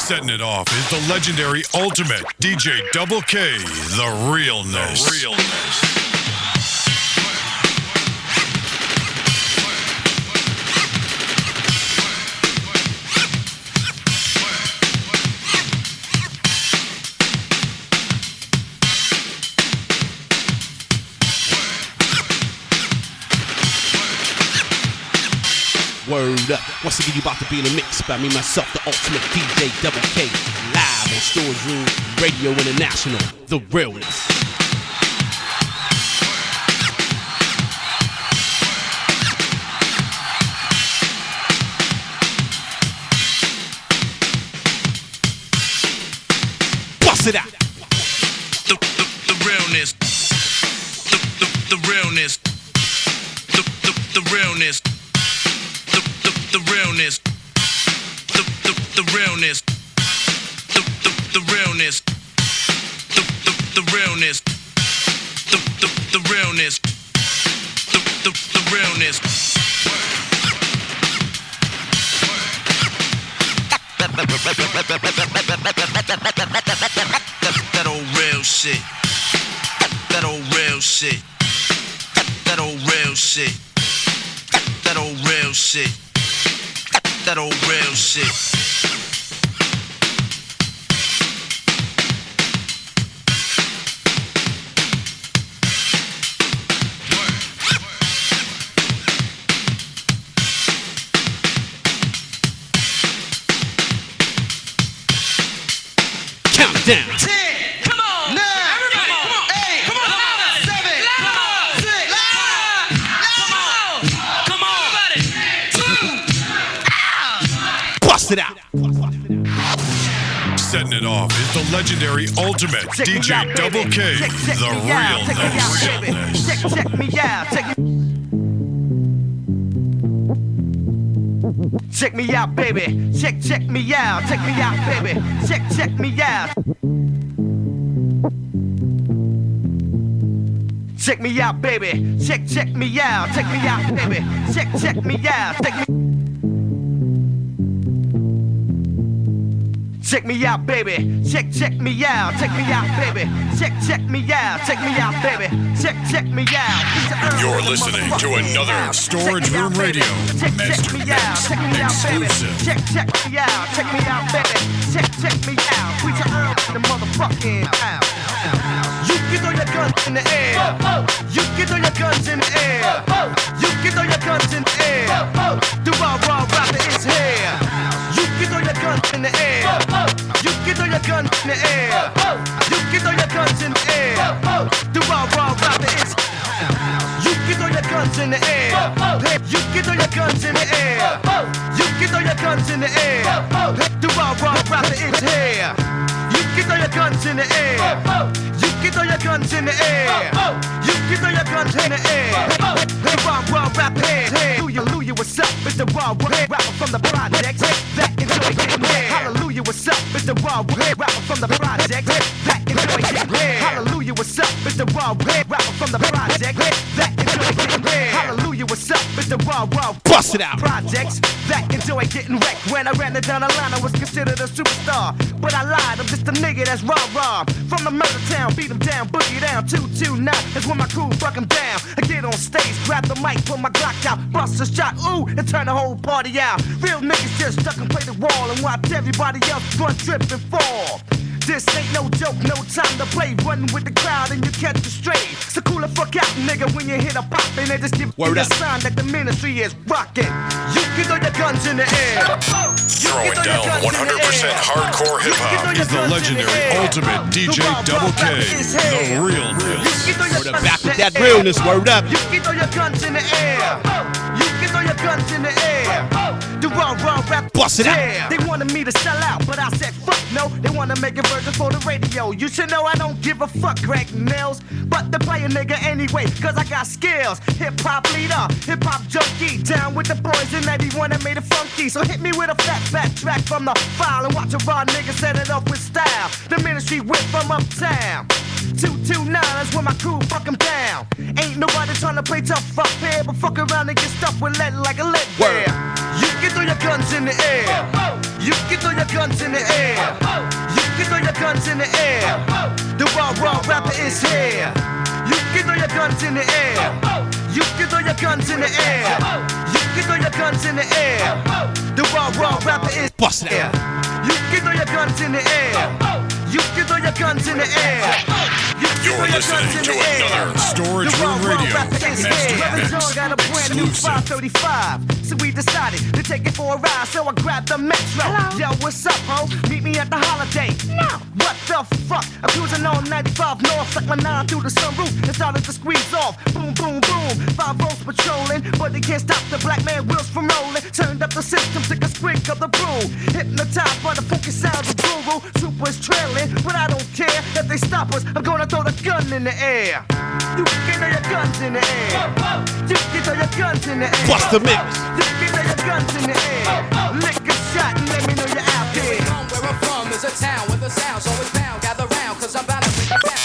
Setting it off is the legendary ultimate DJ Double K, the realness. The realness. Word up. Once again, you about to be in a mix by me, myself, the ultimate DJ Double K. Live on Storage Room Radio International, the realness. Bust it out. The realness. The realness. The realness. The realness, the realness, the realness, the realness, the realness, the realness. That old real shit. That old real shit. That old real shit. That old real shit. That old real shit. Count it down. 10, come on, 9, everybody, come on, 8, come on, 7, come on, 6, come on, 2, Bust it out. Setting it off is the legendary ultimate DJ Double K, the realness. Check me out. Check me out, baby. Check me out. Check me out, baby. Check me out. Check me out, baby. Check me out. Check me out, baby. Check me out. Check me out, baby. Check me out. Check me out, baby. Check me out. Check me out, baby. Check me out. You're listening to another Storage Room Radio Mastermix exclusive. Check me out. Check me out, baby. Check me out. We to earn the motherfucking out. You can throw your guns in the air. You can throw your guns in the air. You can throw your guns in the air. The raw rapper is here. You can throw your guns in the air. You can throw your guns in the air. You can throw your guns in the air. The raw rapper is. You can throw your guns in the air. You can throw your guns in the air. You can throw your guns in the air. The raw rapper is here. You can throw your guns in the air. You can throw your guns in the air. You can throw your guns in the air. The raw rapper is here. Hallelujah, what's up? It's the raw rapper from the projects that enjoy getting here. Hallelujah, what's up? It's the raw rapper from the projects that enjoy getting here. Hallelujah, what's up? It's the raw rapper from the projects that enjoy getting here. Hallelujah, what's up? It's the raw Bust it out. projects that enjoy getting wrecked. When I ran it down the line, I was considered a superstar, but I lied. I'm just a nigga that's raw from the murder town. Beat 'em down, boogie down. 229 is when my crew fuck 'em down. I get on stage, grab the mic, pull my Glock out, bust a shot, ooh, and turn the whole party out. Real niggas just stuck and play the wall and watch everybody else run, trip, and fall. This ain't no joke, no time to play. Run with the crowd and you catch the stray. So cool the fuck out, nigga, when you hit a pop and they just give you a sign that the ministry is rocking. You can throw your guns in the air. Throwing down 100% hardcore hip hop is the legendary ultimate DJ Double K, the realness. Word up, back with that realness, word up. You can throw your guns in the air. You can throw your guns in the air. The raw rap. Bust it out. They wanted me to sell out, but I said fuck no. They wanna make a version for the radio. You should know I don't give a fuck, Greg Mills. But they play a nigga anyway, cause I got skills. Hip hop leader, hip hop junkie. Down with the boys and everyone that made it funky. So hit me with a fat track from the file and watch a raw nigga set it up with style. The ministry whip from uptown. 229 is when my crew fuck 'em down. Ain't nobody trying to play tough up here, but fuck around and get stuck with lead like a lead bear. You can throw your guns in the air. You can throw your guns in the air. You can throw your guns in the air. The raw rapper is here. You can throw your guns in the air. You can throw your guns in the air. You can throw your guns in the air. The raw rapper is here. You can throw your guns in the air. You can throw your guns in the air. You're listening to another Storage Room Radio Mastermix got a brand new 535. So we decided to take it for a ride. So I grabbed the Metro. Yo, what's up, ho? Meet me at the Holiday. No. What the fuck? I'm cruising on 95 North, suck my 9 through the sunroof and started to squeeze off. Boom, boom, boom. 5 volts patrolling, but they can't stop the black man wheels from rolling. Turned up the system, took a squeak of the broom. Hypnotized by the funky sounds of Guru. Troopers trailing, but I don't care if they stop us. I'm gonna throw the gun in the air. You can throw your guns in the air. You can throw your guns in the air. Bust the mix. You can throw your guns in the air. Lick a shot and let me know you're out there. Where I'm from is a town where the sound's always bound. Gather round, cause I'm bound to bring it down.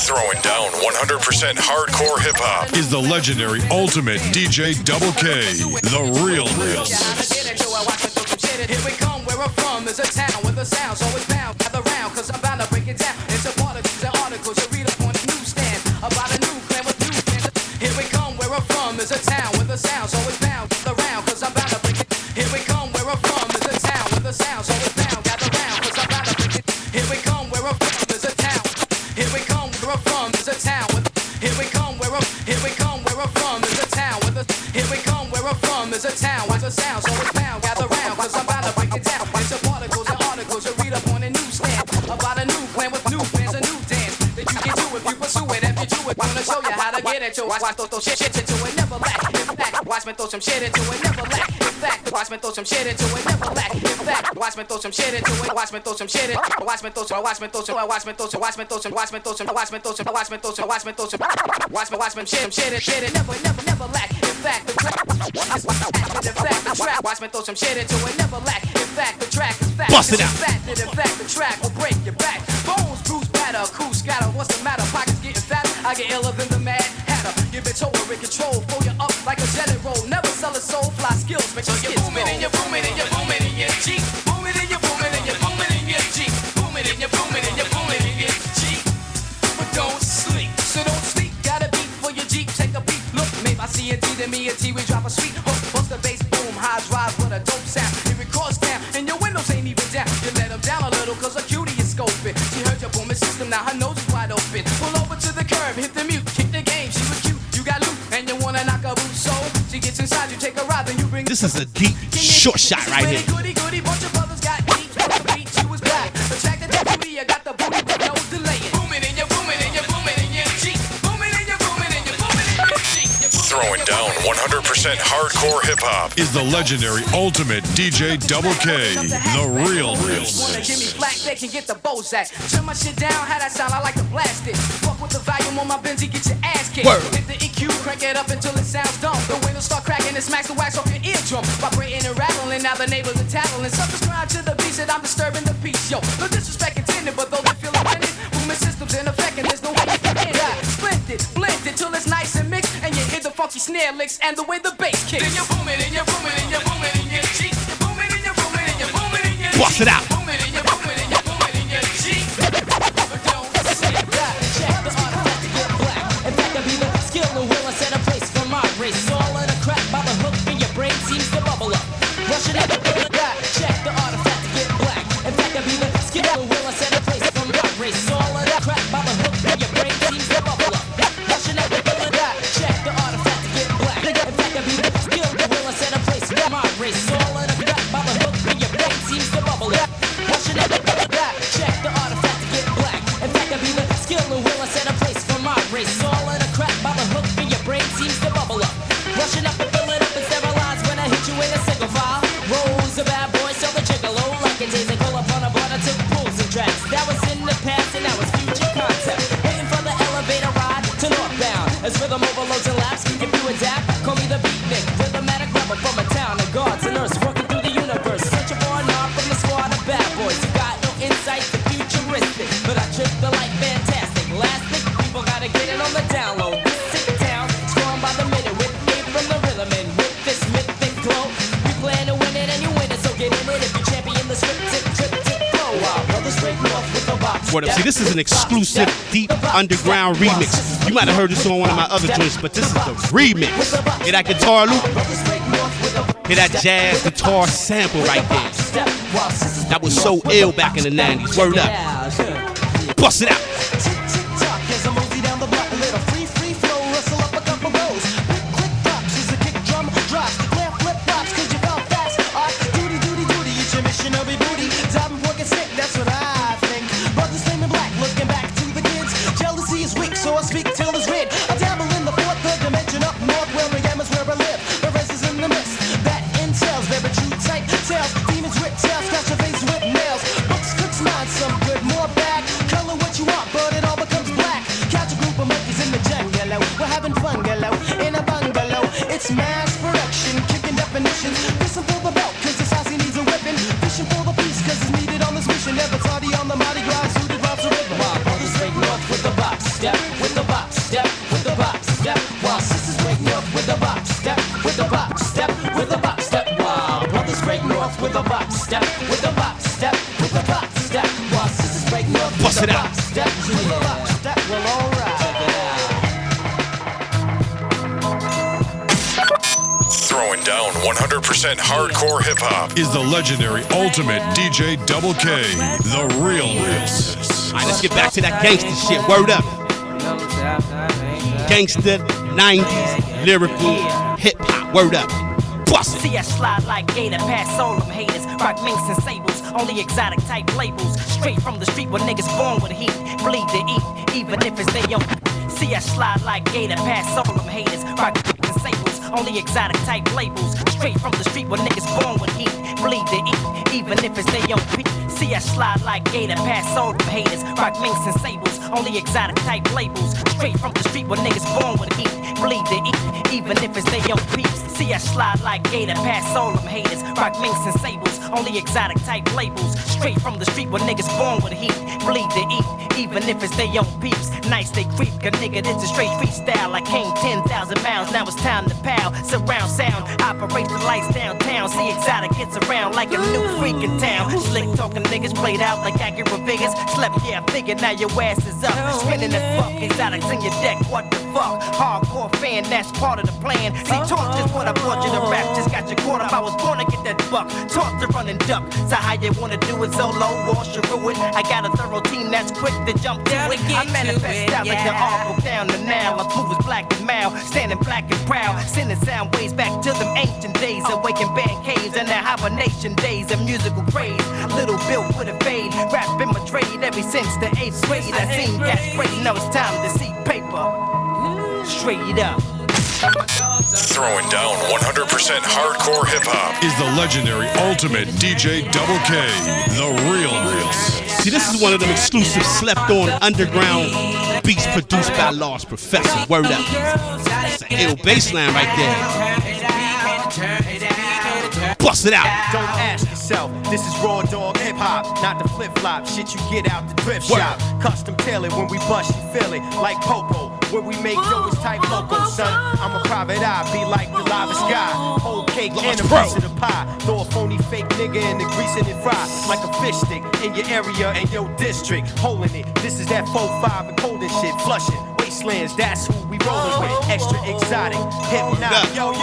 Throwing down 100% hardcore hip-hop is the legendary ultimate DJ Double K, the realness. Here we come, where I'm from is a town where the sound's always bound. Gather round, cause I'm bound to break it down. It's a part of the articles you read up on the newsstand about a new clan with new fans. Here we come, where I'm from is a town where the sound's always bound. Gather round, cause I'm bound to break it. Here we come, where I'm from is a town where the sound's always bound. Gather round, cause I'm bound to break it. Here we come, where I'm from is a town. Here we come, where I'm from is a town. Here we come, where I'm from is a town. Here we come, where I'm from is a town where the sound's always bound. Gather round, cause I'm bound to break it down. It's a particles and articles you read up on the newsstand about a new plan with new fans, a new dance that you can do if you pursue it. If you do it, wanna show you how to get into it. Watch me throw shit into it, never lack. In fact, watch me throw some shit into it, never lack. In fact, watch me throw some shit into it, never lack. In fact, watch me throw some shit into it. Watch me throw some shit into it. Watch me throw some. Watch me throw some. Watch me throw some. Watch me throw some. Watch me throw some. Watch me throw some. Watch me throw some. Watch me throw some. Watch me shit it, never lack. In fact, the track. In fact, the track. Watch me throw some shit into it, never lack. In fact, the track is fat. Bust it out. In fact, the track will break your back. Bones, bruise, batter, cool scatter. What's the matter? Pockets getting fat. I get iller than the Mad Hatter. You've been told we're in control. Pull you up like a jelly roll. Never sell a soul. Fly skills. Make sure you're booming and you're booming and you're booming in your Jeep. Booming and you're booming and you're booming in your Jeep. Booming and you're booming and you're booming in your Jeep. But don't sleep. So don't sleep. Got a beat for your Jeep. Take a peek. Look, maybe I see a D, then me and T. We drop a sweet hook. Bust the bass. Boom. High drive with a dope sound. Here it cross down and your windows ain't even down. You let them down a little cause a cutie is scoping. She heard your booming system. Now her nose is wide open. Pull over to the curb. Hit the mute. Kick the game. She was cute. You got loot and you wanna knock her boot. So she gets inside. You take a ride. Then you bring. This is a deep short shot right here. Goody, goody, bunch of brothers got deep. The beat she was back. Attracted to booty. You got the booty with no delay. Booming and you're booming and you're booming and you're Jeep. Booming and you're booming and you're booming and you're Jeep. Throwing down 100% hardcore hip-hop is the legendary ultimate DJ Double K, the realness. Wanna give me flack, they can get the Bozak. Turn my shit down, how that sound, I like to blast it. Fuck with the volume on my Benzie, get your ass kicked. Word. Hit the EQ, crank it up until it sounds dumb. The windows start cracking and smacks the wax off your eardrum. Vibrating and rattling, now the neighbors are tattling. Subscribe to the beat that I'm disturbing the peace. Yo, no disrespect intended, but though they feel offended, movement systems in effect and there's no way you can end it. Splendid, blended till it's nice and mixed, and you hear the funky snare licks and the way the bass kicks. Then you're booming and you're booming and you're booming and you're Jeep. You're booming and you're booming and you're booming and you're Bust it out. booming and you're booming and you're booming and you're Jeep. But don't sleep. Check the artifact to get black. In fact, I be the skill who will set a place for my race. All of the crap by the hook in your brain seems to bubble up. Rushing at the check the artifact to get black. In fact, I be the skill who will set a place for my race. All of the crap by the hook in your brain seems to bubble up. Rushing at the check the artifact to get black. In fact, I be the skill who will set a place for my race. All of the crap by the hook in your brain seems to bubble up. Rushing at the check the artifact to get black. In fact, I be the skill who will set a place for my race. All of the crap by the hook in your brain seems to bubble up. Rushing up and fill it up and sterilize when I hit you in a single file. Rolls a bad boy, sell the gigolo like a days they call upon a border to pulls and tracks. That was in the past and that was future concept. Waiting for the elevator ride to northbound. As rhythm overloads and laps, if you adapt, call me the beatnik, rhythmatic rebel from a town of gods and earths working through the universe. Searching for an arm from the squad of bad boys. You got no insight to futuristic, but I trip the light fantastic. Last Word up. See, this is an exclusive deep underground remix. You might have heard this on one of my other joints, but this is the remix. Hear that guitar loop? Hear that jazz guitar sample right there? That was so ill back in the 90s. Word up. Bust it out. Bust it out. Throwing down 100% hardcore hip hop is the legendary ultimate DJ Double K, the realness. Alright, let's get back to that gangster shit. Word up. Gangster, 90s, lyrical, hip hop. Word up. Bust it. See I slide like Gator, past all them haters. Rock minks and sables, only exotic type labels. Straight from the street where niggas born with heat, bleed to eat, even if it's their own. See I slide like Gator, past all them haters. Rock minks and sables, only exotic type labels. Straight from the street where niggas born with heat, bleed to eat, even if it's their own. See I slide like Gator, past all them haters. Rock minks and sables, only exotic type labels. Straight from the street where niggas born with heat, bleed to eat, even if it's their own peeps. See I slide like Gator, past all them haters. Rock minks and sables, only exotic type labels. Straight from the street where niggas born with heat, bleed to eat, even if it's their own peeps. Nice they creep, a nigga, this is straight freestyle. I came 10,000 miles, now it's time to pow. Surround sound, operate the lights downtown. See exotic hits around like a new freak in town. Slick talking niggas played out like accurate figures. Slept, yeah, figure now your ass is up. Spinning the fuck, exotics in your deck, what the fuck? Hardcore fan, that's part of the plan. See, talk just what I brought you to rap. Just got you caught up, I was born to get that buck. Talk to run and duck. So how you wanna do it solo or Sharu it? I got a thorough team that's quick to jump to it. I manifest out like the arc down to now. I'm smooth as black and mild, standing black and proud. Sending sound waves back to them ancient days. Awaken band caves and their hibernation days of musical craze. Little Bill with a fade, rap been my trade ever since the 8th grade. I seen gas great, now it's time to see paper. Straight up. Throwing down 100% hardcore hip hop is the legendary ultimate DJ Double K, the realness. See, this is one of them exclusive slept-on underground beats produced by Lost Professor. Word up. It's an ill bassline right there. Bust it out. Don't ask yourself, this is raw dog hip hop, not the flip flop shit you get out the thrift shop. Custom tailored when we bust, you feel it like Popo. Where we make dough is type loco, son. I'm a private eye, be like the lava sky. Whole cake and a piece of the pie. Throw a phony fake nigga in the grease and it fry like a fish stick in your area and your district. Holding it, this is that 4-5 and cold and shit. Flushing wastelands, that's who we rollin' with. Extra exotic, hypnotic. Yo,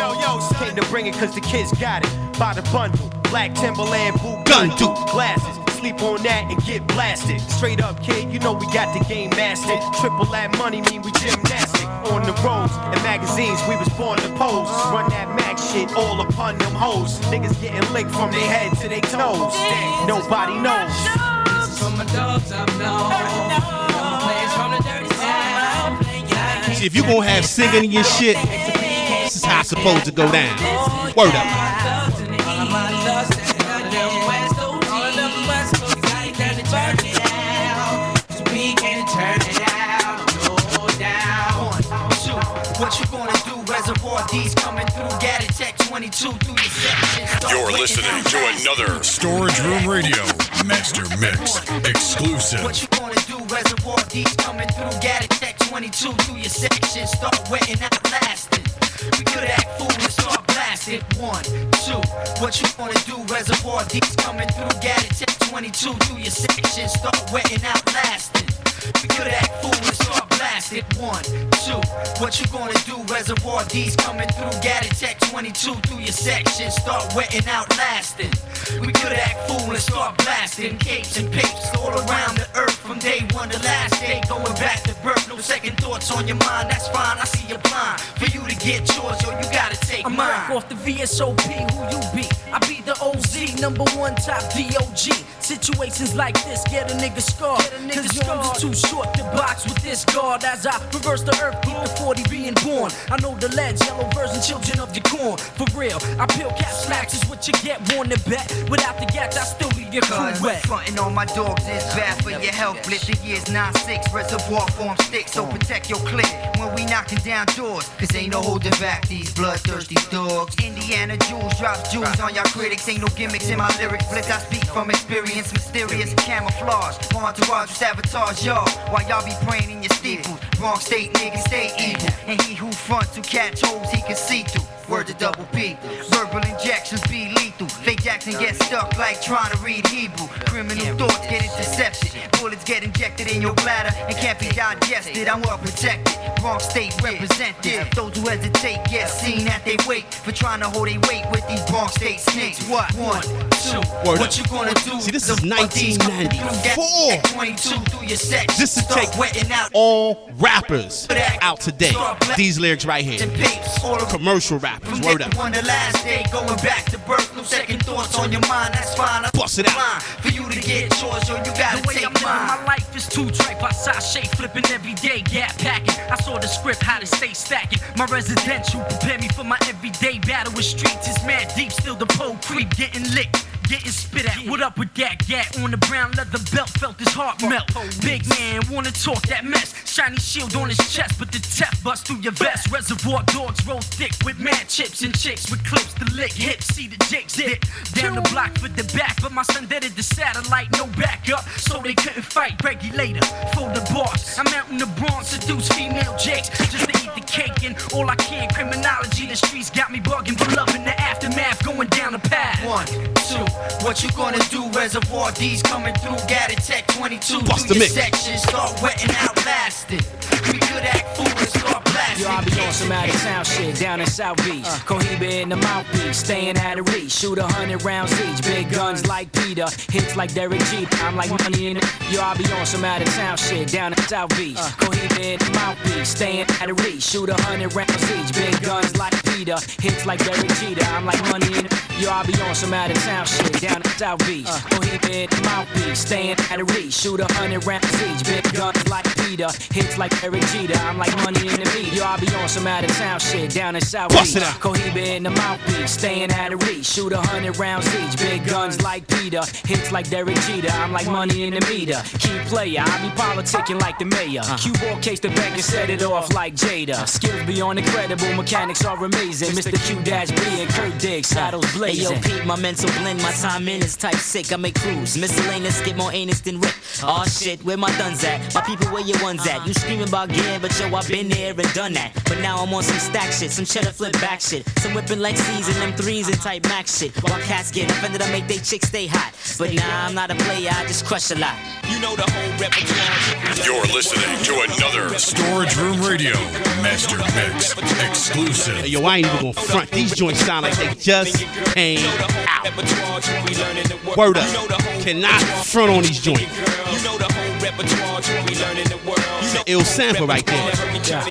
son. Came to bring it cause the kids got it. By the bundle, black Timberland boot, gun duke, glasses. Sleep on that and get blasted. Straight up, kid, you know we got the game mastered. Triple that money mean we gymnastic. On the roads and magazines, we was born to pose. Run that Mac shit all upon them hoes. Niggas getting licked from their head to their toes. Nobody knows. This is from my dogs up north. Players from the dirty side. See, if you gonna have singing in your shit, this is how it's supposed to go down. Word up. What you gonna do? Reservoir D's coming through. Got it, Tech 22 through your section. You're listening to another Storage Room Radio Master Mix exclusive. What you gonna do? Reservoir D's coming through. Got it, Tech 22 through your section. Start wetting out lasting. We could act fool and start blasting. 1, 2. What you gonna do? Reservoir D's coming through. Got it, Tech 22. 22 through your section, start wetting out lasting. We could act fool and start blasting. 1, 2, what you gonna do? Reservoir D's coming through. Got it, tech 22 through your section, start wetting out lasting. We could act fool and start blasting. Capes and papes all around the earth from day one to last day. Going back to birth, no second thoughts on your mind. That's fine, I see you're blind. For you to get yours, yo, you gotta take I'm mine. Mark off the VSOP, who you be? I be the OZ, #1 top DOG. Situations like this get a nigga scarred. Cause your arms are too short to box with this guard. As I reverse the earth, keep the 40 being born. I know the ledge, yellow version, children of your corn. For real, I peel cap slacks is what you get, worn to bet. Without the gas, I still leave your crew wet. Frontin' on my dogs is bad for your health. Blitz the years 9-6, reservoir form sticks, so protect your click when we knocking down doors. Cause ain't no holding back these bloodthirsty dogs. Indiana Jewels drops jewels on y'all critics. Ain't no gimmicks in my lyrics. Blitz, I speak from experience, mysterious camouflage. Entourage with sabotage y'all while y'all be praying in your steeples. Wrong state niggas stay evil, and he who fronts to catch holes he can see through. Word to double P. Verbal injections be lethal. Fake Jackson gets stuck like trying to read Hebrew. Criminal thoughts get intercepted. Bullets get injected in your bladder and can't be digested. I'm well protected. Wrong state represented. Those who hesitate get seen at they wait for trying to hold their weight with these wrong state snakes. What? 1, 2. What you gonna do? See, this is 1994. 22 through your sex. This is take all rappers out today. These lyrics right here. Commercial rappers. Word up. One the last day, going back to birth. No second thoughts on your mind. That's fine. Bust it out. For you to get yours, yo, you gotta The way take I'm living mine. my life is too tripe. I sashay flipping every day, gap packing. I saw the script, how to stay stacking. My residential prepare me for my everyday battle with streets. Is mad deep, still the pole creep, getting licked. Getting spit at, what up with that gat on the brown leather belt, felt his heart melt. Big man, wanna talk that mess. Shiny shield on his chest, but the tap bust through your vest. Reservoir dogs roll thick with mad chips and chicks with clips to lick hips. See the jakes dip down the block for the back, but my son dead at the satellite, no backup, so they couldn't fight. Regulator for the boss. I'm out in the Bronx, seduce female jakes just to eat the cake and all I can. Criminology, the streets got me bugging, but love in the aftermath, going down the path. 1, 2. What you gonna do? Reservoir D's coming through. Got it, tech 22 Bust through the your mix. section. Start wetting out lasting. We could act fool and start blasting. Yo, I be on some out of town shit down in South Beach. Cohiba in the mouthpiece, staying out of reach. Shoot 100 rounds each. Big guns like Peter, hits like Derek Jeter. I'm like money in it. Yo, I be on some out of town shit down in South Beach. Cohiba in the mouthpiece, staying out of reach. Shoot 100 rounds each. Big guns like Peter, hits like Derek Jeter. I'm like money in it. Yo, I be on some out of town shit down in South Beach. Cohiba in the mouthpiece, staying out of reach. Shoot 100 rounds each. Big guns like Peter, hits like Derek Jeter. I'm like money in the meat. Yo, I be on some out of town shit down in South Bust Beach. it out. Cohiba in the mouthpiece, staying out of reach. Shoot 100 rounds each. Big guns like Peter, hits like Derek Jeter. I'm like money in the meter. Key player, I be politicking like the mayor. Q-ball case the bank and set it off like Jada. Skills beyond incredible, mechanics are amazing. Mr. Q-B and Kurt Diggs, saddles blazing. Hey yo, Pete, my mental blend, my time in is type sick. I make crews, miscellaneous, get more anus than Rick. Aw shit, where my guns at? My people, where your ones at? You screaming about gear, but yo, I been there and done that. But now I'm on some stack shit, some cheddar flip back shit, some whipping like C's and them threes and type max shit. While cats get offended, I make they chicks stay hot. But nah, I'm not a player, I just crush a lot. You know the whole repertoire. You're listening to another Storage Room Radio Master Mix exclusive. Hey, yo, I ain't even gonna front. These joints sound like they just came out. Word up. Cannot front on these joints. You know the whole repertoire we learn in the world. Ill sample right there.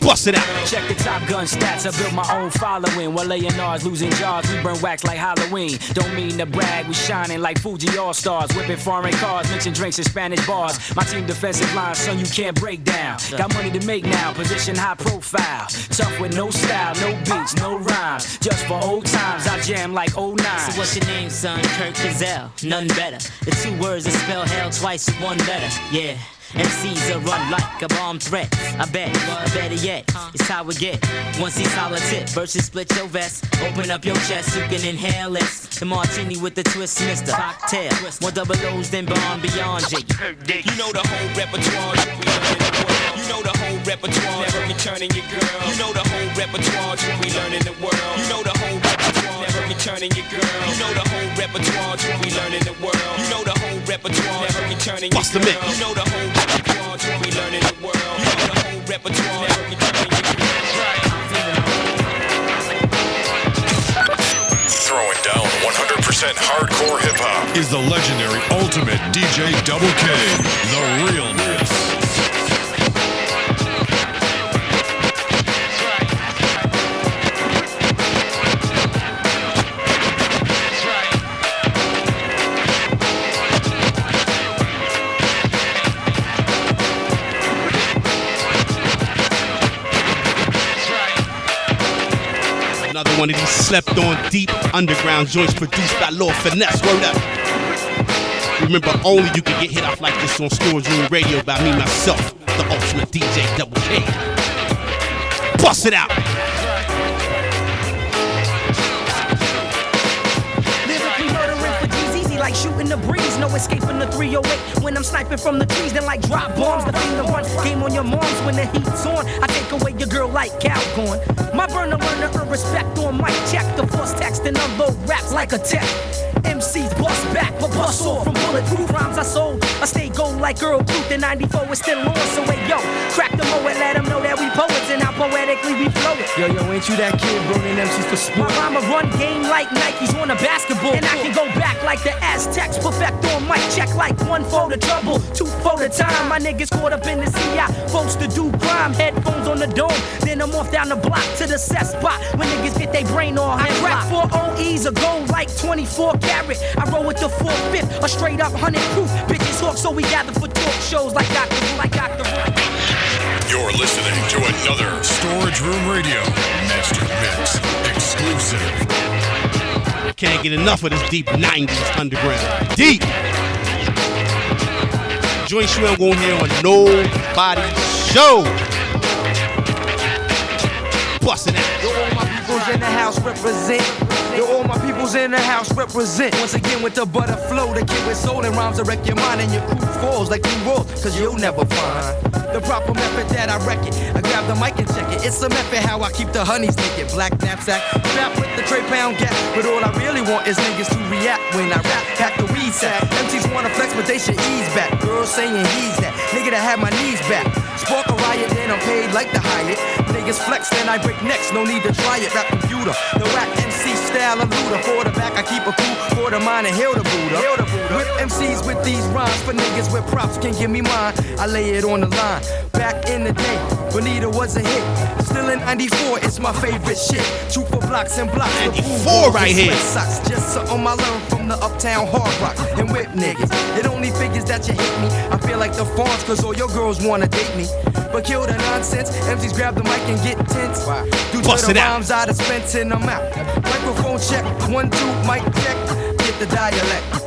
Bust it out. Check the Top Gun stats, I built my own following. While A&R's losing jobs, we burn wax like Halloween. Don't mean to brag, we shining like Fuji All-Stars. Whipping foreign cars, mixing drinks in Spanish bars. My team defensive line, son, you can't break down. Got money to make now, position high profile. Tough with no style, no beats, no rhymes. Just for old times, I jam like 09. So what's your name, son? Kurt Cazell, none better. The two words that spell hell twice with one letter. Yeah. MCs will run like a bomb threat. I bet, better yet, it's how we get. Once he's hollow tip versus split your vest. Open up your chest, you can inhale this. The martini with the twist, Mr. Cocktail. More double O's than Bond Beyond J. You know the whole repertoire we learn in the world. You know the whole repertoire, never returning your girl. You know the whole repertoire we learn in the world. You know the whole repertoire, never returning your girl. You know the whole repertoire we learn in the world. You know the whole repertoire. repertoire, never returning. Bust the mix. You know the whole repertoire, to be learning the world. You know the whole repertoire, never returning. Throwing down 100% hardcore hip hop is the legendary ultimate DJ Double K, the realness. Another one of these slept on deep underground joints produced by Lord Finesse. Word up. Remember, only you can get hit off like this on Storage Room Radio by me, myself, the ultimate DJ Double K. Bust it out. Lyrically murdering for G's easy like shooting the breeze. No escaping the 308 when I'm sniping from the trees. Then like drop bombs, the thing to run. Game on your moms when the heat's on. I take away your girl like Calgon. My burner learner earn respect on mic check. The force text and unload raps like a tech. MCs bust back, but bust off from bulletproof rhymes I sold. I stay gold like Earl Booth in 94 is still on. So hey yo, crack the mo and let them know that we poets and how poetically we flow it. Yo, ain't you that kid burning MCs for sport? My rhyme a run game like Nikes on a basketball. And I can go back like the Aztecs. Perfect on mic check like 1 for the trouble, 2 for the time. My niggas caught up in the CI, folks to do crime. Headphones on the dome, then I'm off down the block to the set spot. When niggas get their brain on I crack 4 OEs a gold like 24 karat. I roll with the 4/5, a straight up 100 proof. Bitches hawk, so we gather for talk shows like Dr. You're listening to another Storage Room Radio Master Mix exclusive. Can't get enough of this deep 90s underground. Deep. Joints you ain't gonna hear on nobody's show. Bustin' out. Yo, all my peoples in the house represent. Yo, all my peoples in the house represent. Once again with the butter flow, the kid with soul and rhymes to wreck your mind and your crew falls like you rolls, cause you'll never find the proper method that I wreck it. I grab the mic and check it. It's a method how I keep the honeys naked. Black knapsack, strap with the tray pound gap. But all I really want is niggas to react when I rap. Pack the weed sack. MCs wanna flex, but they should ease back. Girls saying he's that nigga that had my knees back. Spark a riot, then I'm paid like the Hyatt. Niggas flex, then I break necks. No need to try it. Rap computer, the whack MC style of looter. For the back, I keep a cool for the mind and hail the Buddha. Whip MCs with these rhymes for niggas with props can give me mine. I lay it on the line. Back in the day, Bonita was a hit. Still in 94, it's my favorite shit. Shoot for blocks and blocks. 94 right here. Socks, just something I learned from the uptown hard rock and whip niggas. It only figures that you hate me. I feel like the fawns, cause all your girls wanna date me. But kill the nonsense, MCs grab the mic and get tense. Due to the rhymes I dispense and I'm out. Microphone check, 1, 2, mic check. Get the dialect.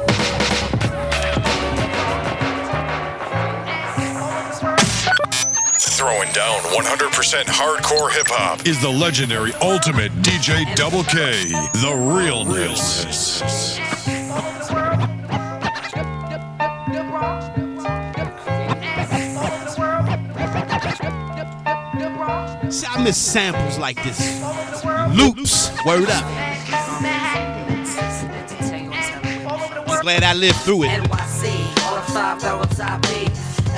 Throwing down 100% hardcore hip hop is the legendary ultimate DJ Double K, the realness. See, I miss samples like this. Loops, word up. I'm glad I lived through it. NYC, all the 5 barrels I be.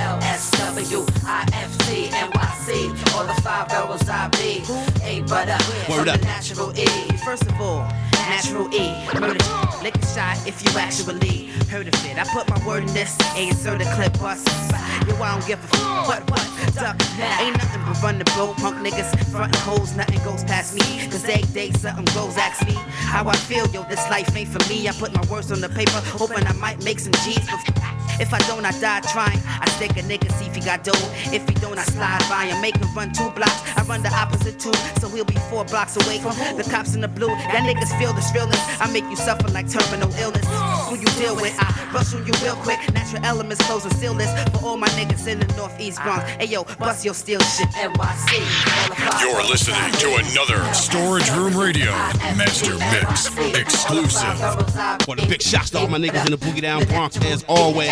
LSW, IFC, NYC, all the 5 barrels I be. A butter, word up. Natural E. First of all, Natural E, murder, lick a shot if you actually heard of it. I put my word in this, a insert a clip bust. Yo, I don't give a fuck, what, duck. Ain't nothing but run the boat, punk niggas, frontin' hoes, nothing goes past me. Cause every day something goes, ask me how I feel, yo, this life ain't for me. I put my words on the paper, hoping I might make some G's. If I don't, I die trying. I stick a nigga, see if he got dough. If he don't, I slide by and make him run 2 blocks. I run the opposite too, so he'll be 4 blocks away from the cops in the blue. That niggas feel this realness. I make you suffer like terminal illness. Who you deal with, I rush on you real quick. Natural elements close and seal this for all my niggas in the Northeast Bronx. Hey yo, bust your steel shit. NYC. You're listening to another Storage Room Radio Master Mix exclusive. For the big shots to all my niggas in the Boogie Down Bronx as always.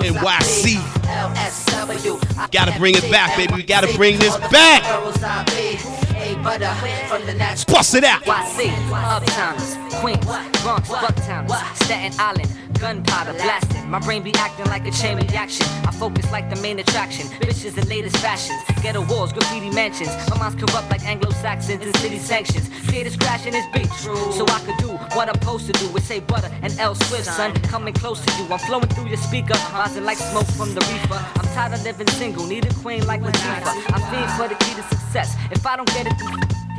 NYC. Gotta bring it back, baby. We gotta bring this back. Bust it out. YC, Uptowners, Queens, Bronx, Bucktowners, Staten Island, gunpowder blasting. My brain be acting like a chain reaction. I focus like the main attraction. Bitches in latest fashions. Ghetto walls, graffiti mansions. My mind's corrupt like Anglo-Saxons and city sanctions. Creators crashing his beat. So I could do what I'm supposed to do. With say butter and L Swift, son. Coming close to you. I'm flowing through your speaker. Rising like smoke from the reefer. I'm tired of living single. Need a queen like Latifah. I'm fiend for the key to success. If I don't get it,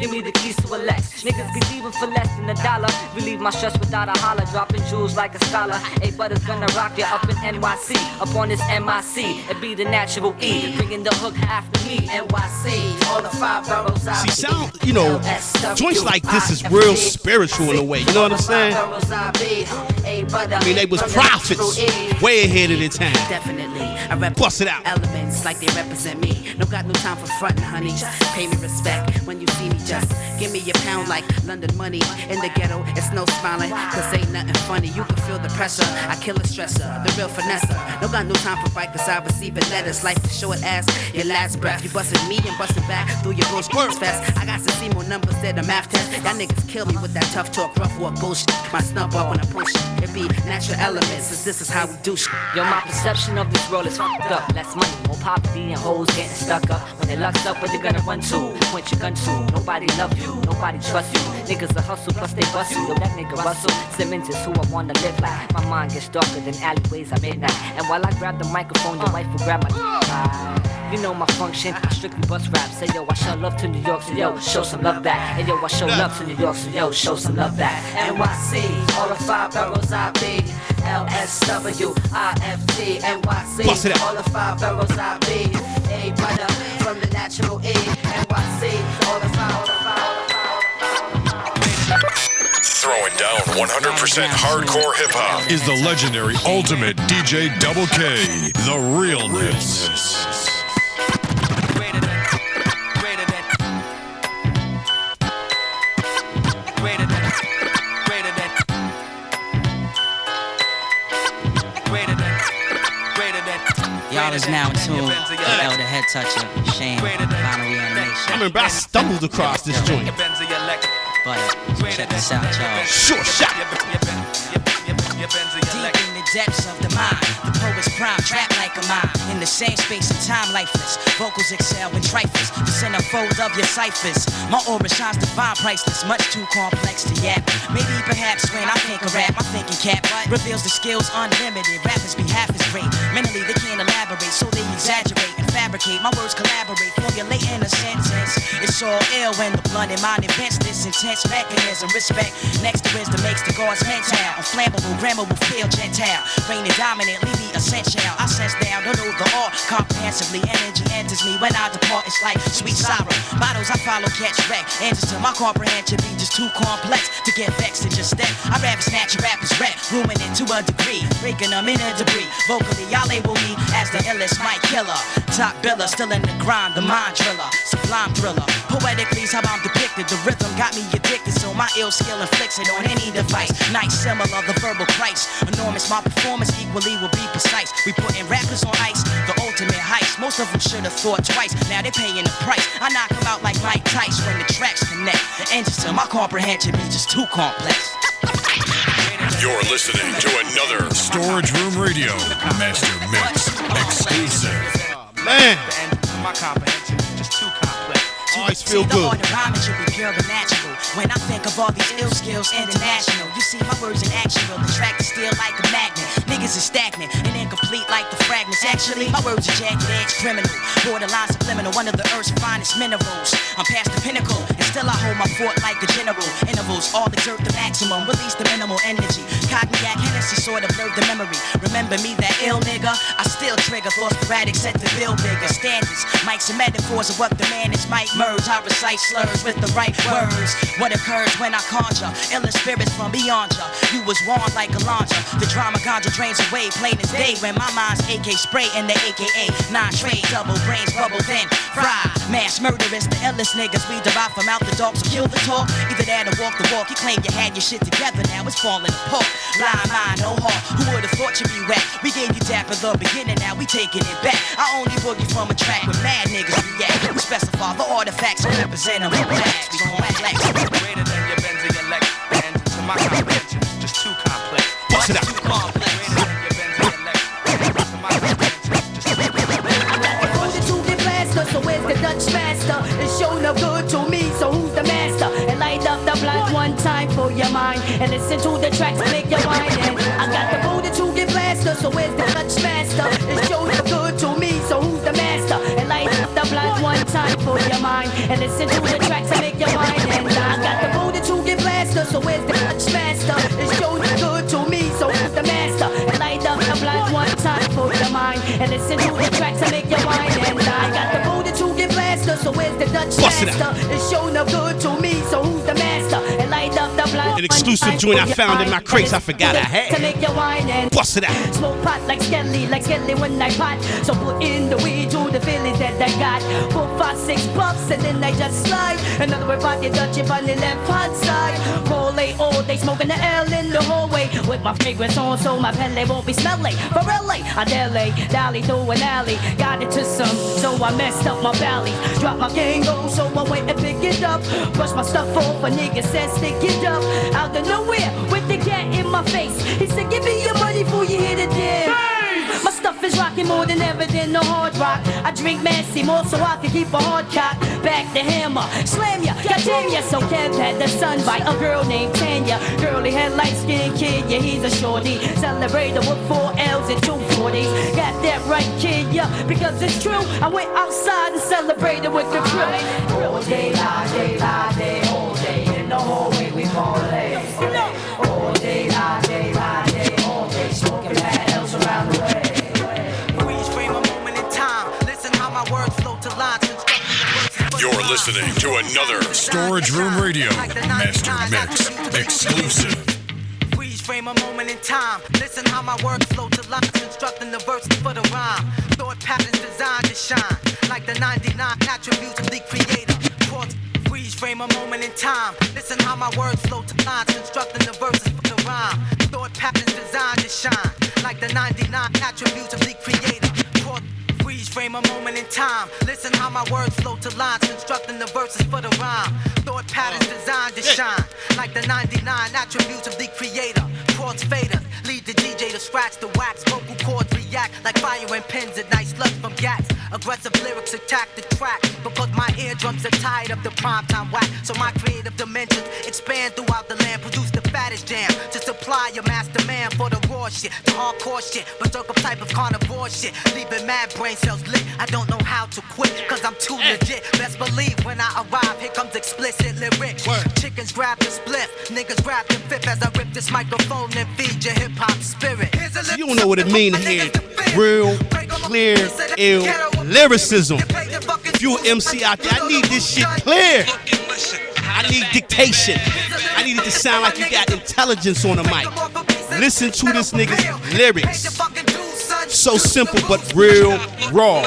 give me the keys to a Lex. Niggas be leaving for less than $1. Relieve my stress without a holler. Dropping jewels like a scholar. A butter's gonna rock ya up in NYC. Up on this MIC. It be the natural E. Bringing the hook after me. NYC. All the 5 boroughs I See, sound, you know, joints like this is real spiritual in a way. You know what I'm saying? I mean, they was prophets way ahead of their time. Definitely. I rep Bust it out. elements like they represent me. No got no time for frontin', honey. Just pay me respect when you see me. Just give me a pound like London money. In the ghetto, it's no smiling, cause ain't nothing funny. You can feel the pressure. I kill a stressor, the real finesse. No got no time for fight, cause I receive it letters. Life is short as your last breath. You bustin' me and bustin' back through your bullshit fast. I got to see more numbers than a math test. Y'all niggas kill me with that tough talk, rough walk bullshit. My snub up when I push it. It be natural elements, cause this is how we do shit. Yo, my perception of this world is fucked up. Less money, more poverty, and hoes getting stuck up. When they locked up, where they gonna run to? Point your gun to. Nobody love you, nobody trust you. Niggas a hustle, plus they bust you. Yo, that nigga Russell Simmons is who I wanna live like. My mind gets darker than alleyways at midnight. And while I grab the microphone, your wife will grab my. You know my function, I strictly bust rap. Say yo, I show love to New York, so yo, show some love back. And yo, I show love to New York, so yo, show some love back. NYC, all the 5 boroughs I be. LSW, IFT, NYC, Bust it out. all the 5 boroughs I be. A brother from the natural E. NYC, all the 5. Throwing down 100% hardcore hip hop is the legendary ultimate DJ Double K, the realness. Y'all is now in tune with Elder Head Toucher, Shane, Final Reanimation. I remember I stumbled across this joint. But check this out, y'all. Sure shot. Deep in the depths of the mind, the poet's prime, trapped like a mine. In the same space and time, lifeless. Vocals excel in trifles, the centerfold of your ciphers. My aura shines divine, priceless, much too complex to yap. Maybe perhaps when I think of rap, my thinking cap reveals the skills unlimited. Rappers be half as great. Mentally, they can't elaborate, so they exaggerate and fabricate. My words collaborate, formulating a sentence. It's all ill when the blunt in mind invents this intense mechanism. Respect next to wisdom makes the gods mental. Unflammable, grammar will feel gentile. Reigning dominant, leave me essential. I sense down, don't know the art comprehensively. Energy enters me when I depart, it's like sweet sorrow. Bottles I follow, catch wreck. Answers to my comprehension be just too complex to get vexed and just step. I rather snatch a rapper's rap, rooming it to a degree, breaking them in a debris. Vocally, y'all label me as the illest mic killer. Top biller, still in the grind, the mind driller, sublime thriller. Poetically, is how I'm depicted. The rhythm got me addicted, so my ill skill inflicts it on any device. Nice, similar, the verbal price. Enormous, my performance equally will be precise. We putting rappers on ice, the ultimate heist. Most of them should have thought twice, now they paying the price. I knock them out like Mike Tice when the tracks connect. The engines to my comprehension be just too complex. You're listening to another Storage Room Radio Master Mix exclusive. Man, The end to my comprehension is just too complex. always feel The good. art of rhyming should be pure and natural. When I think of all these ill skills international, you see my words in action will attract the steel like a magnet. Niggas is stagnant and incomplete like the fragments. Actually, my words are jagged edge criminal, borderline subliminal, one of the earth's finest minerals. I'm past the pinnacle and still I hold my fort like a general. Intervals all exert the maximum, release the minimal energy. Cognac Hennessy sort of blurred the memory. Remember me, that ill nigga? I still trigger thoughts sporadic, set the bill bigger. Standards, mics and metaphors of what the man is might merge. I recite slurs with the right words. What occurs when I conjure ill spirits from beyond ya. You was warned like a launcher. The drama ganja drains away, plain as day. When my mind's AK spray in the AKA 9 trade, double brains bubble then fry. Mass murderers, the illest niggas we derive from out the dark. So kill the talk, either that or walk the walk. You claim you had your shit together, now it's falling apart. Blind mind, no heart. Who would've thought you'd be whack? We gave you dap at the beginning, now we taking it back. I only boogie from a track with mad niggas react. We specify the artifacts and represent them with flags. We gon' flex. Greater than your Benz or your Lex. The engine to my comprehension is just too complex. Bust it out. Too complex. mind and listen to the tracks to make you whine. And I got the booty to get blasted, so where's the Dutch master? It shows you good to me, so who's the master? And light up the blunt one time for your mind and listen to the tracks to make you whine. And I got the booty to get blasted, so where's the Dutch master? It shows you good to me, so who's the master? And light up the blunt one time for your mind and listen to the tracks to make you whine. And I got the booty to get blasted, so where's the Dutch master? It's show no good to me, so who's the master? And light up the blunt. An exclusive joint I found in my crates I forgot I had. To make you whine and bust it out. Smoke pot like Skelly when I pot. So put in the weed to the feelings that I got. 4, 5, 6 puffs and then I just slide. Another way party Dutch on the left hand side. Roll all day smoking the L in the hallway with my fragrance on so my Pele won't be smelly. For LA, I delay, dally through an alley. Got it to some, so I messed up my valley. Drop my Kango, so I went and pick it up. Brush my stuff off, a nigga said stick it up. Out of nowhere, with the cat in my face. He said, give me your money before you hit it there. My stuff is rocking more than ever than the hard rock. I drink Massey more so I can keep a hard cock. Back the hammer, slam ya, goddamn ya. So Kev had the son by a girl named Tanya. Girly had light-skinned kid, yeah, he's a shorty. Celebrated with 4 L's and 2 40s. Got that right, kid, yeah, because it's true. I went outside and celebrated with the crew. All day, all day, all day, all day. In the hallway we parlay. All day, all day, all day, all day. Smoking bad L's around the way. Freeze frame a moment in time. Listen how my words flow to lines. You're listening to another Storage Room Radio Master Mix exclusive. Freeze frame a moment in time. Listen how my words flow to lines, constructing the verse for the rhyme. Thought patterns designed to shine, like the 99 attributes of the creator. Freeze frame a moment in time. Listen how my words flow to lines, constructing the verses for the rhyme. Thought patterns designed to shine, like the 99 attributes of the creator. Freeze frame a moment in time. Listen how my words flow to lines, constructing the verses for the rhyme. Thought patterns designed to shine, like the 99 attributes of the creator. Chords fader, lead the DJ to scratch the wax. Vocal cords react like fire and pins at night. Slugs from gats. Aggressive lyrics attack the track, because my eardrums are tired of the primetime whack. So my creative dimensions expand throughout the land. Produce the fattest jam to supply your master man for the raw shit, the hardcore shit, berserker type of carnivore shit. Leaving mad brain cells lit. I don't know how to quit, cause I'm too legit. Best believe when I arrive, here comes explicit lyrics. Chickens grab the spliff, niggas grab the fifth as I rip this microphone and feed your hip hop spirit. You don't know what it means to hear real, clear, ill lyricism. If you an MC out there, I need this shit clear. I need dictation. I need it to sound like you got intelligence on the mic. Listen to this nigga's lyrics. So simple but real raw.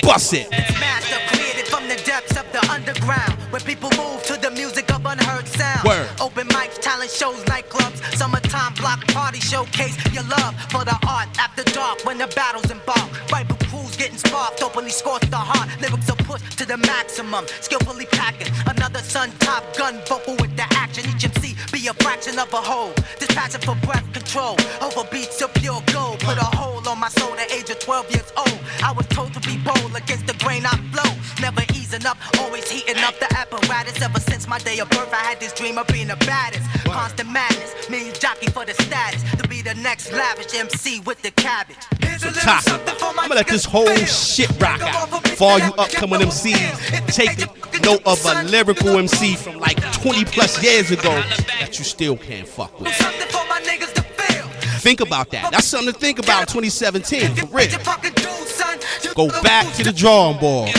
Bust it. Master created from the depths of the underground, where people move to the music of unheard sound. Word. Open mics, talent shows, nightclubs, summertime block party showcase your love for the art. After dark, when the battles embark, rival crews getting sparked, openly scorched the heart. Lyrics are pushed to the maximum, skillfully packing another sun top gun vocal with the action. Each MC be a fraction of a whole. This passion for breath control, over beats of pure gold. Put a hole on my soul at age of 12 years old. I was told to be bold against the grain I flow. Never easing up, always heating up the apparatus. Ever since my day of birth, I had this dream of being the baddest. Constant madness, me jockey for the status. To be the next lavish MC with the cabbage. So toxic. I'm gonna let this whole shit rock out. For all you upcoming MCs, take note of a lyrical MC from like 20 plus years ago that you still can't fuck with. Think about that. That's something to think about in 2017, for real. Go back to the drawing board.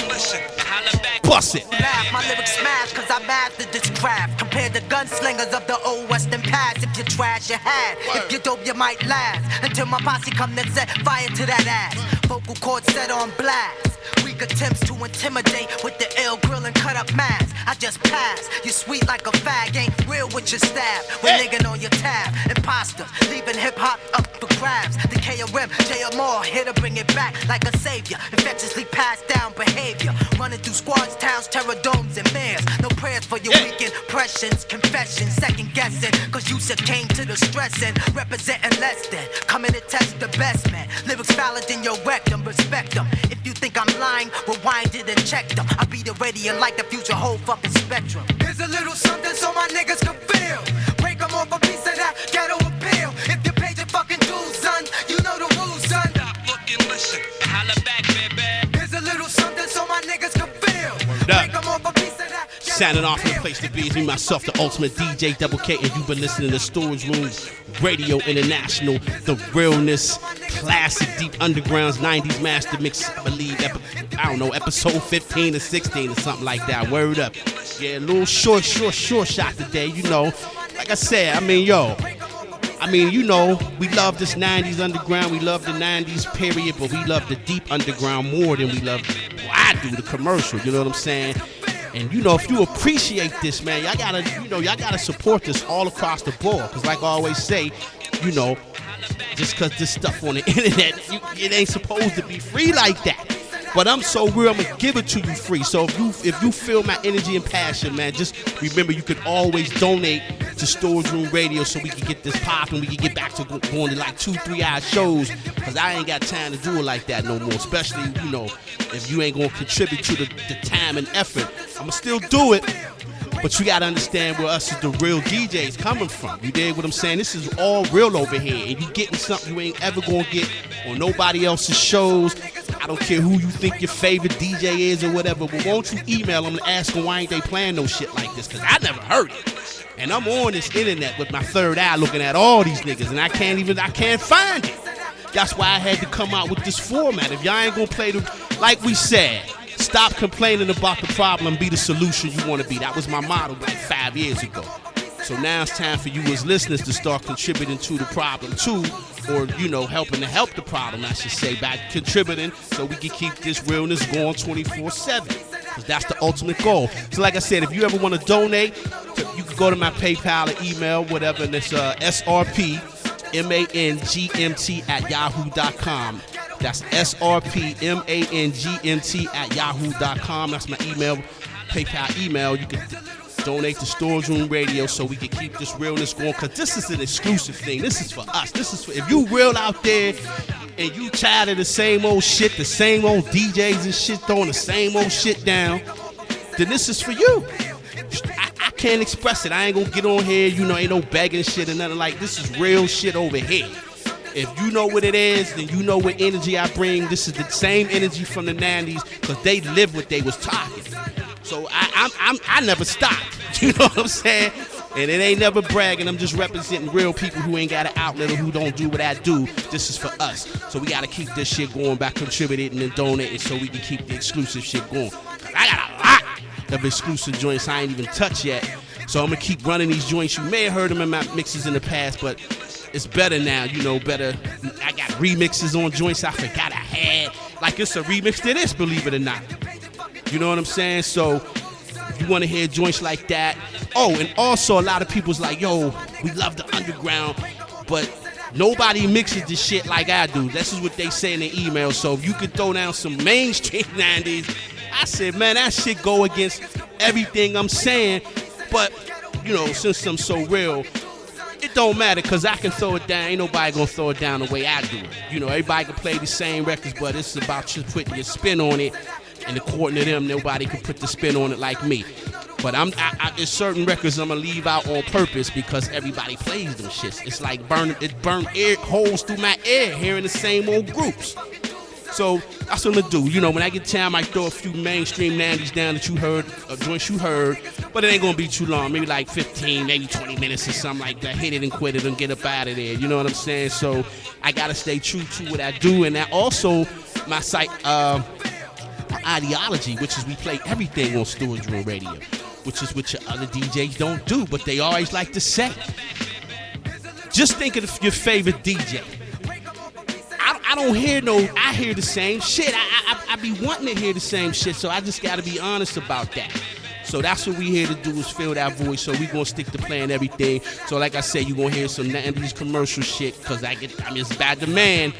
Bust it. My lyrics smash cause I mastered this craft. Compared to gunslingers of the old western past. If you trash, you had. If you dope, you might last. Until my posse come and set fire to that ass. Vocal cords set on blast. Weak attempts to intimidate with the ill grill and cut up mask. I just pass. You sweet like a fag, ain't real with your stab. We're nigga on your tab. Imposters, leaving hip hop up for grabs. The KRM, JMR, here to bring it back like a savior. Infectiously passed down behavior. Running through squads, towns, terror domes, and mayors. No prayers for your weak impressions, confessions, second guessing. Cause you succumb to the stressing. Representing less than, coming to test the best man. Lyrics valid in your rectum, respect them. If you think I'm lying, rewind it and check them. I be the radio like the future whole fucking spectrum. Here's a little something so my niggas can feel. Break Signing off from the place to be is me, myself, the ultimate DJ Double K, and you've been listening to Storage Room Radio International, the realness, classic deep undergrounds, 90s master mix, I believe, episode 15 or 16 or something like that. Word up. Yeah, a little short shot today, you know. Like I said, we love this 90s underground, we love the 90s period, but we love the deep underground more than we love, I do, the commercial, you know what I'm saying? And if you appreciate this, man, y'all gotta support this all across the board. Cause like I always say, just cause this stuff on the internet, it ain't supposed to be free like that. But I'm so real, I'm gonna give it to you free. So if you feel my energy and passion, man, just remember you can always donate to Storage Room Radio so we can get this popping, we can get back to going to like 2-3 hour shows. Cause I ain't got time to do it like that no more. Especially, if you ain't gonna contribute to the time and effort. I'ma still do it. But you gotta understand where us as the real DJs coming from. You dig what I'm saying? This is all real over here. And you getting something you ain't ever gonna get on nobody else's shows. I don't care who you think your favorite DJ is or whatever, but won't you email them and ask them why ain't they playing no shit like this? Cause I never heard it. And I'm on this internet with my third eye looking at all these niggas and I can't find it. That's why I had to come out with this format. If y'all ain't gonna play like we said, stop complaining about the problem, be the solution you wanna be. That was my motto like 5 years ago. So now it's time for you as listeners to start contributing to the problem too, or helping to help the problem, I should say, by contributing so we can keep this realness going 24/7. Because that's the ultimate goal. So like I said, if you ever want to donate, you can go to my PayPal or email, whatever, and it's srpmangmt@yahoo.com. That's srpmangmt@yahoo.com. That's my email, PayPal email. You can donate to Storage Room Radio so we can keep this realness going, because this is an exclusive thing. This is for us. This is for, if you real out there and you tired of the same old shit, the same old DJs and shit throwing the same old shit down, then this is for you. I can't express it. I ain't gonna get on here, ain't no begging shit or nothing like this. Is real shit over here. If you know what it is, then you know what energy I bring. This is the same energy from the 90s because they live what they was talking. So I never stopped. You know what I'm saying? And it ain't never bragging. I'm just representing real people who ain't got an outlet or who don't do what I do. This is for us. So we got to keep this shit going by contributing and donating so we can keep the exclusive shit going. I got a lot of exclusive joints I ain't even touched yet. So I'm going to keep running these joints. You may have heard them in my mixes in the past, but it's better now, better. I got remixes on joints I forgot I had. Like it's a remix to this, believe it or not. You know what I'm saying? So if you want to hear joints like that. Oh, and also a lot of people's like, yo, we love the underground, but nobody mixes this shit like I do. This is what they say in the email. So if you could throw down some mainstream 90s, I said, man, that shit go against everything I'm saying. But, since I'm so real, it don't matter because I can throw it down. Ain't nobody gonna throw it down the way I do it. Everybody can play the same records, but it's about just putting your spin on it. And according to them, nobody can put the spin on it like me. But it's certain records I'm gonna leave out on purpose because everybody plays them shits. It's like burn air holes through my ear hearing the same old groups. So that's what I'm gonna do. When I get time, I throw a few mainstream 90s down that you heard, joints you heard, but it ain't gonna be too long. Maybe like 15, maybe 20 minutes or something like that. Hit it and quit it and get up out of there. You know what I'm saying? So I gotta stay true to what I do, and that also my site. Ideology, which is we play everything on Storage Room Radio, which is what your other DJs don't do, but they always like to say. Just think of your favorite DJ. I don't hear I hear the same shit. I be wanting to hear the same shit, so I just gotta be honest about that. So that's what we here to do is fill that void. So we gonna stick to playing everything. So like I said, you gonna hear some 90s commercial shit, cause it's by demand.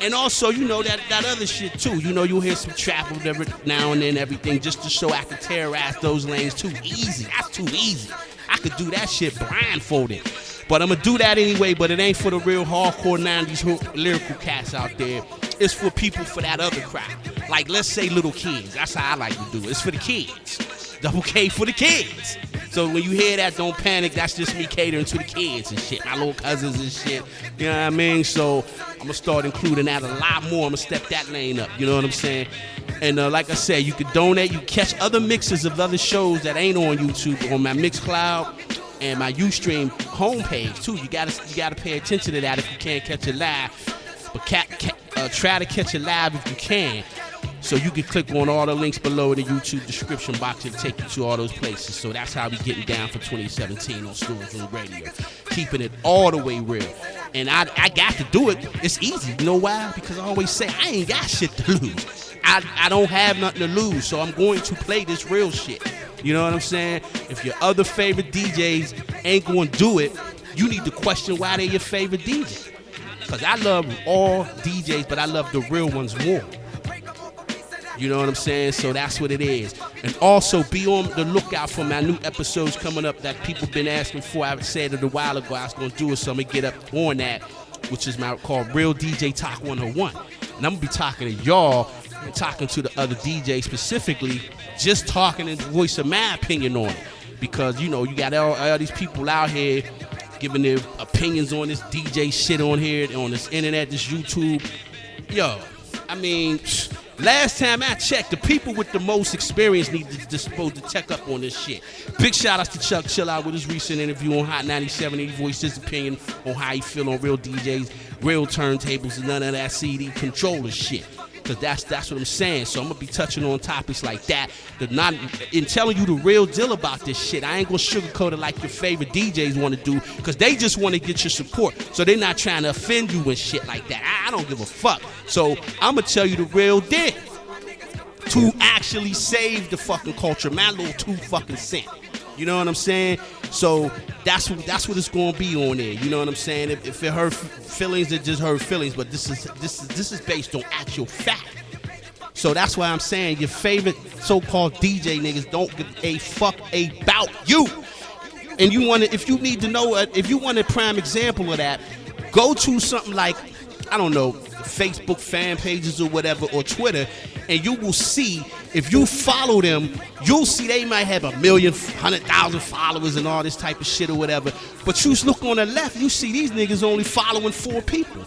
And also, that other shit too. You'll hear some trap every now and then, everything, just to show I can terrorize those lanes too easy. That's too easy. I could do that shit blindfolded. But I'm gonna do that anyway, but it ain't for the real hardcore 90s lyrical cats out there. It's for people for that other crowd. Like, let's say little kids. That's how I like to do it. It's for the kids. Double K for the kids. So when you hear that, don't panic. That's just me catering to the kids and shit, my little cousins and shit. You know what I mean? So I'm gonna start including that a lot more. I'm gonna step that lane up. You know what I'm saying? And like I said, you can donate. You catch other mixes of other shows that ain't on YouTube on my Mixcloud and my Ustream homepage too. You gotta pay attention to that if you can't catch it live. But try to catch it live if you can. So you can click on all the links below in the YouTube description box and take you to all those places. So that's how we getting down for 2017 on Storage Room Radio. Keeping it all the way real. And I got to do it. It's easy. You know why? Because I always say I ain't got shit to lose. I don't have nothing to lose. So I'm going to play this real shit. You know what I'm saying? If your other favorite DJs ain't going to do it, you need to question why they're your favorite DJ. Because I love all DJs, but I love the real ones more. You know what I'm saying? So that's what it is. And also be on the lookout for my new episodes coming up that people been asking for. I said it a while ago I was going to do it, so I'm going to get up on that, which is called Real DJ Talk 101. And I'm going to be talking to y'all and talking to the other DJs specifically, just talking and voicing my opinion on it. Because, you know, you got all these people out here giving their opinions on this DJ shit on here, on this internet, this YouTube. Yo, I mean, last time I checked, the people with the most experience need to supposed to check up on this shit. Big shout outs to Chuck Chill Out with his recent interview on Hot 97. He voiced his opinion on how he feel on real DJs, real turntables, and none of that CD controller shit. Because that's what I'm saying. So I'm going to be touching on topics like that. In telling you the real deal about this shit. I ain't going to sugarcoat it like your favorite DJs want to do. Because they just want to get your support. So they're not trying to offend you and shit like that. I don't give a fuck. So I'm going to tell you the real deal. To actually save the fucking culture. My little 2 fucking cents. You know what I'm saying? So that's what it's gonna be on there. You know what I'm saying? If it hurt feelings, it just hurt feelings. But this is based on actual fact. So that's why I'm saying your favorite so-called DJ niggas don't give a fuck about you. And if you need to know, if you want a prime example of that, go to something like, I don't know, Facebook fan pages or whatever, or Twitter, and you will see, if you follow them, you'll see they might have 1 million, 100,000 followers and all this type of shit or whatever. But you look on the left, you see these niggas only following 4 people.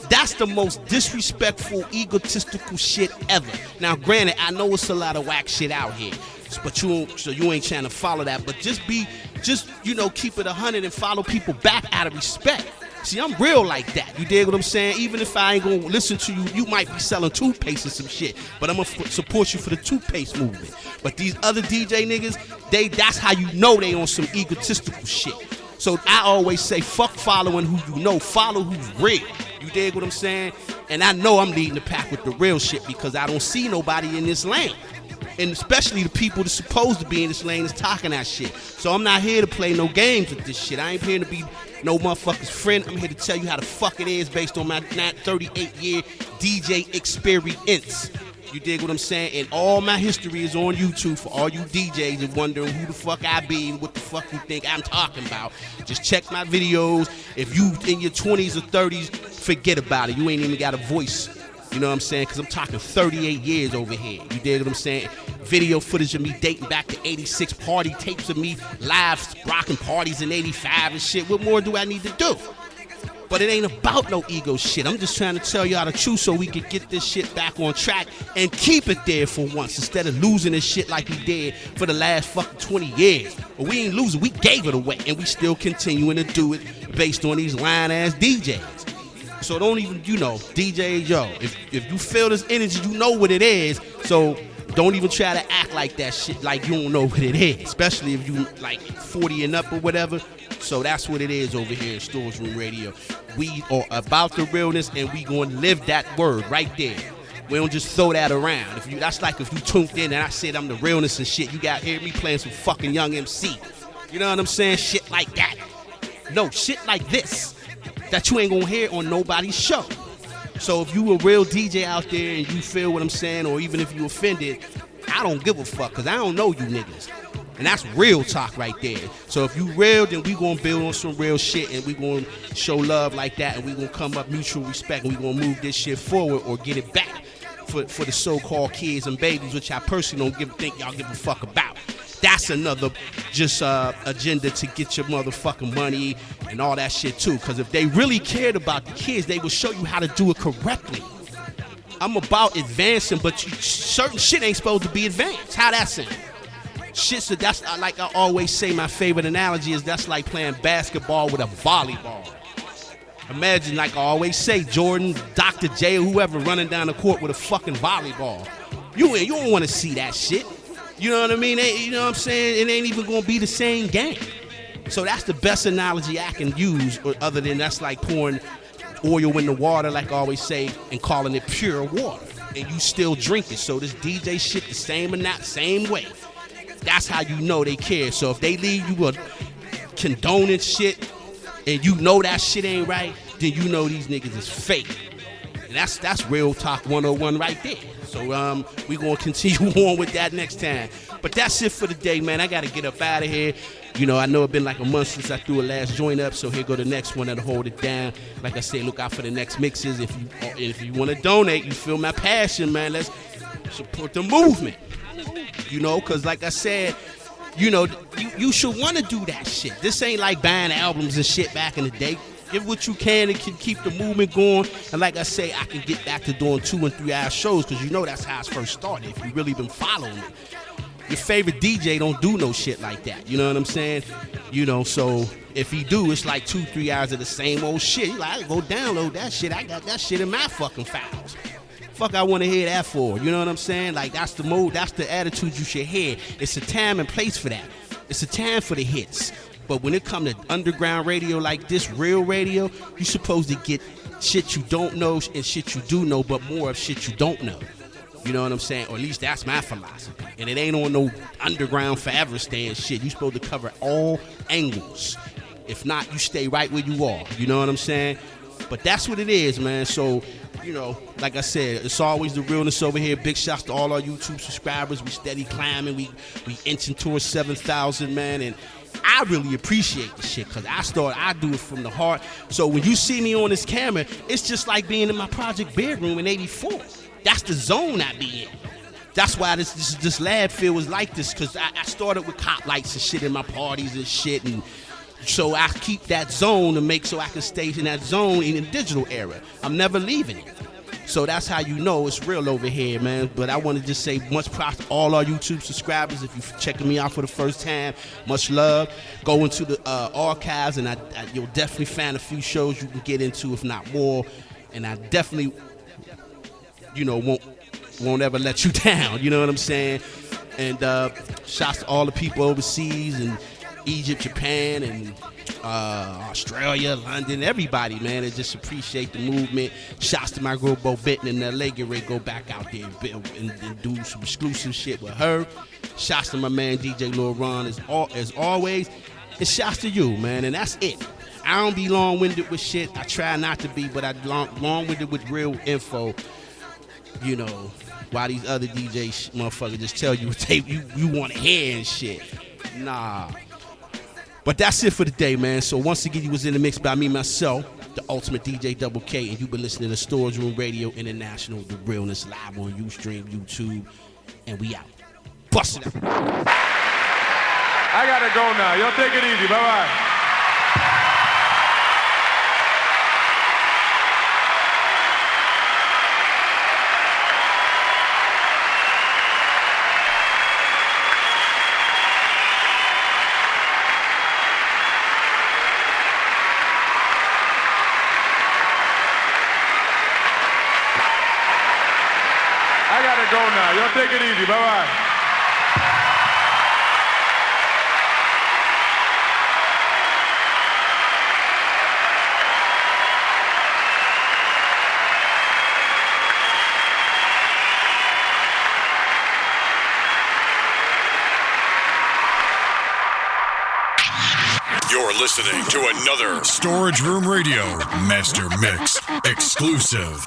That's the most disrespectful, egotistical shit ever. Now, granted, I know it's a lot of whack shit out here, but you ain't trying to follow that. But just keep it 100 and follow people back out of respect. See, I'm real like that. You dig what I'm saying? Even if I ain't gonna listen to you, you might be selling toothpaste or some shit, but I'm gonna support you for the toothpaste movement. But these other DJ niggas, that's how you know they on some egotistical shit. So I always say, fuck following who you know, follow who's real. You dig what I'm saying? And I know I'm leading the pack with the real shit because I don't see nobody in this lane. And especially the people that's supposed to be in this lane is talking that shit. So I'm not here to play no games with this shit. I ain't here to be no motherfucker's friend. I'm here to tell you how the fuck it is based on my 38-year DJ experience. You dig what I'm saying? And all my history is on YouTube for all you DJs and wondering who the fuck I be and what the fuck you think I'm talking about. Just check my videos. If you in your 20s or 30s, forget about it. You ain't even got a voice. You know what I'm saying? Because I'm talking 38 years over here. You dig what I'm saying? Video footage of me dating back to 86, party tapes of me live rocking parties in 85 and shit. What more do I need to do? But it ain't about no ego shit. I'm just trying to tell y'all the truth so we can get this shit back on track and keep it there for once instead of losing this shit like we did for the last fucking 20 years. But we ain't losing. We gave it away and we still continuing to do it based on these lying-ass DJs. So don't even, DJs, if you feel this energy, you know what it is. So don't even try to act like that shit like you don't know what it is, especially if you like 40 and up or whatever. So that's what it is over here in Storage Room Radio. We are about the realness and we going to live that word right there. We don't just throw that around. That's like if you tuned in and I said I'm the realness and shit, you got hear me playing some fucking Young MC. You know what I'm saying? Shit like that. No, shit like this. That you ain't gonna hear on nobody's show. So if you a real DJ out there and you feel what I'm saying, or even if you offended, I don't give a fuck, because I don't know you niggas. And that's real talk right there. So if you real, then we gonna build on some real shit and we gonna show love like that and we gonna come up mutual respect and we gonna move this shit forward or get it back for the so-called kids and babies, which I personally don't think y'all give a fuck about. That's another just agenda to get your motherfucking money and all that shit too. Because if they really cared about the kids, they would show you how to do it correctly. I'm about advancing, but certain shit ain't supposed to be advanced. How that sound? Shit, so that's like I always say, my favorite analogy is that's like playing basketball with a volleyball. Imagine, like I always say, Jordan, Dr. J, or whoever running down the court with a fucking volleyball. You don't want to see that shit. You know what I mean? You know what I'm saying? It ain't even going to be the same game. So that's the best analogy I can use, or other than that's like pouring oil in the water, like I always say, and calling it pure water. And you still drink it. So this DJ shit the same way. That's how you know they care. So if they leave you a condoning shit and you know that shit ain't right, then you know these niggas is fake. And that's real talk 101 right there. So we gonna continue on with that next time. But that's it for the day, man. I gotta get up out of here. You know, I know it's been like a month since I threw a last joint up, so here go the next one that'll hold it down. Like I say, look out for the next mixes. If you want to donate, you feel my passion, man. Let's support the movement. You know, because like I said, you know, you should want to do that shit. This ain't like buying albums and shit back in the day. Give what you can and can keep the movement going. And like I say, I can get back to doing 2 and 3 hour shows, because you know that's how it's first started. If you really been following it. Your favorite DJ don't do no shit like that. You know what I'm saying? You know, so if he do, it's like 2-3 hours of the same old shit. You like, I go download that shit. I got that shit in my fucking files. Fuck I want to hear that for? You know what I'm saying? Like, that's the mode, that's the attitude you should hear. It's a time and place for that. It's a time for the hits. But when it comes to underground radio like this, real radio, you're supposed to get shit you don't know and shit you do know, but more of shit you don't know. You know what I'm saying? Or at least that's my philosophy. And it ain't on no underground forever staying shit. You're supposed to cover all angles. If not, you stay right where you are. You know what I'm saying? But that's what it is, man. So, you know, like I said, it's always the realness over here. Big shouts to all our YouTube subscribers. We steady climbing. We inching towards 7,000, man. And I really appreciate the shit, because I do it from the heart. So when you see me on this camera, it's just like being in my project bedroom in 84. That's the zone I be in. That's why this lab feel was like this, because I started with cop lights and shit in my parties and shit, and so I keep that zone to make so I can stay in that zone in the digital era. I'm never leaving it. So that's how you know it's real over here, man. But I want to just say much props to all our YouTube subscribers. If you're checking me out for the first time, much love. Go into the archives, and you'll definitely find a few shows you can get into, if not more. And I definitely, you know, won't ever let you down. You know what I'm saying? And shouts to all the people overseas and Egypt, Japan, and Australia, London, everybody, man. I just appreciate the movement. Shouts to my girl Bo Benton in LA. Get ready to go back out there and do some exclusive shit with her. Shouts to my man DJ Lil Ron as always. And shouts to you, man. And that's it. I don't be long-winded with shit. I try not to be, but I long-winded with real info. You know, why these other DJs motherfuckers just tell you what you want to hear and shit. Nah. But that's it for the day, man. So once again, you was in the mix by me, myself, the ultimate DJ Double K, and you've been listening to Storage Room Radio International, The Realness, live on Ustream, YouTube, and we out. Bust it out. I gotta go now. Y'all take it easy. Bye-bye. Go now. Y'all take it easy. Bye-bye. You're listening to another Storage Room Radio Master Mix exclusive.